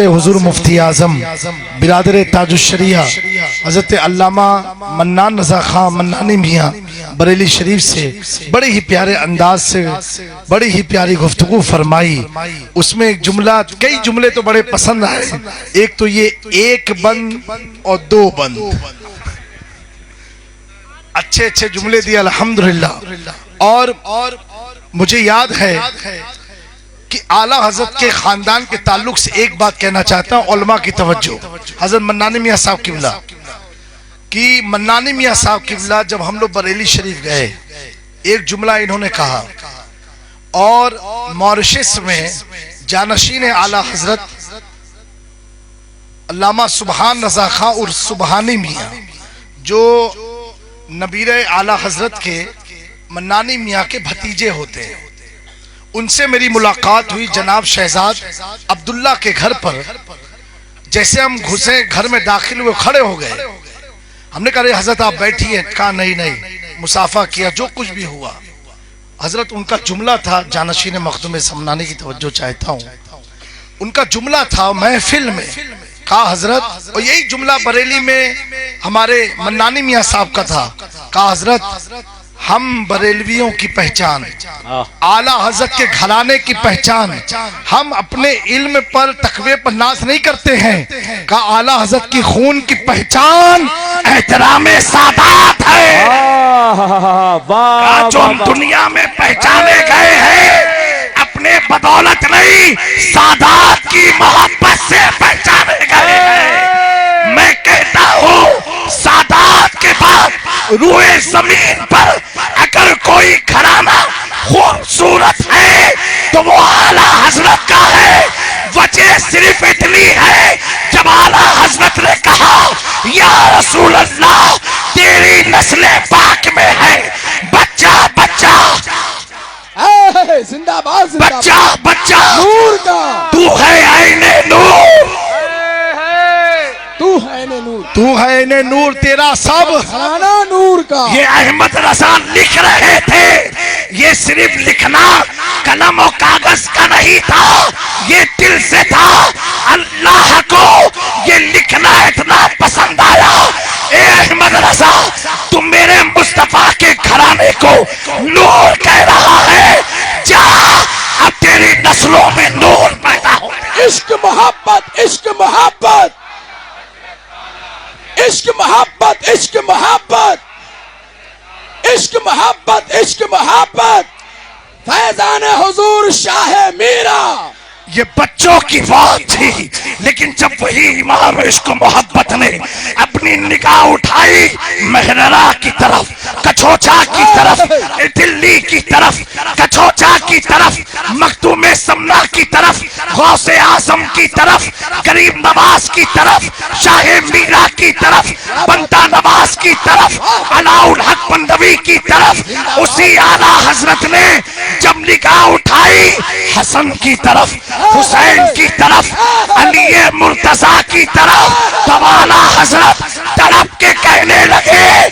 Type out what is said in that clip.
से हुजूर मुफ्ती आजम बिरादर ताजुश्शरिया हजरत अल्लामा मन्नान रजा खां मन्नानी मियाँ बरेली शरीफ से बड़े ही प्यारे अंदाज से बड़ी ही प्यारी गुफ्तगू फरमाई। उसमें एक जुमला, कई जुमले तो बड़े पसंद आए। एक तो ये एक बंद और दो बंद, अच्छे अच्छे जुमले दिए अल्हम्दुलिल्लाह। और मुझे याद है कि आला हजरत के खानदान के ताल्लुक से एक बात कहना चाहता हूँ, उलमा की तवज्जो। हजरत मन्नानी मियाँ साहब किबला कि मन्नानी मियाँ साहब किबला जब हम लोग बरेली शरीफ गए, एक जुमला इन्होंने कहा, और मॉरिशस में जानशीन आला हजरत अल्लामा सुबहान रजा खां और सुबहानी मियाँ जो नबीर आला हजरत के मन्नानी मियाँ के भतीजे होते हैं, उनसे मेरी मुलाकात हुई जनाब शहजाद अब्दुल्ला के घर पर। जैसे हम घुसे, घर में दाखिल हुए, खड़े हो गए। हमने कहा हजरत आप बैठिए। कहा नहीं नहीं, मुसाफा किया, जो कुछ भी हुआ। हजरत उनका जुमला था, जानशीन मखदूम समनानी की तवज्जो चाहता हूँ, उनका जुमला था महफिल में। कहा हजरत, और यही जुमला बरेली में हमारे मन्नानी मियाँ साहब का था। कहा हजरत, हम बरेलवियों की पहचान, आला हजरत के घराने की पहचान, हम अपने इल्म पर तकवे पर नाज नहीं करते हैं। कहा आला हजरत की खून की पहचान एहतरामे सादात है। जो हम दुनिया में पहचाने गए हैं अपने बदौलत नहीं, सादात की मोहब्बत से पहचाने गए हैं। मैं कहता हूँ सादात के बाद रूए जमीन पर अगर कोई घराना खूबसूरत है तो वो आला हजरत का है। वजह सिर्फ इतनी है, जब आला हजरत ने कहा या रसूल अल्लाह तेरी नस्ले पाक में है, बच्चा बच्चा जिंदाबाद, बच्चा बच्चा नूर का तू है आईने नूर, तू है ने नूर, तू है ने नूर, तेरा सब घराना नूर का। ये अहमद रजा लिख रहे थे। ये सिर्फ लिखना कलम और कागज का नहीं था, ये दिल से था। अल्लाह को ये लिखना इतना पसंद आया। ए अहमद रजा, तुम मेरे मुस्तफा के घराने को नूर कह रहा है, जा अब तेरी नस्लों में नूर पैदा हो। इश्क मोहब्बत, इश्क मोहब्बत, इश्क मोहब्बत, इश्क मोहब्बत, इश्क मोहब्बत, इश्क मोहब्बत, फैजान हुजूर शाह मीरा। ये बच्चों की बात थी, लेकिन जब वही इमाम इश्क मोहब्बत ने अपनी निगाह उठाई मेहररा की तरफ, कछोचा की तरफ, दिल्ली की तरफ, कछोचा की तरफ, मखदूम समना की तरफ, गौसे आजम की तरफ, गरीब नवाज की तरफ, शाह मीरा की तरफ, बंदा नवाज की तरफ, अलाउल हक बंदवी की तरफ, उसी आला हजरत ने जब निगाह उठाई हसन की तरफ, हुसैन की तरफ, अली मुर्तजा की तरफ, तो आला हजरत तड़प के कहने लगे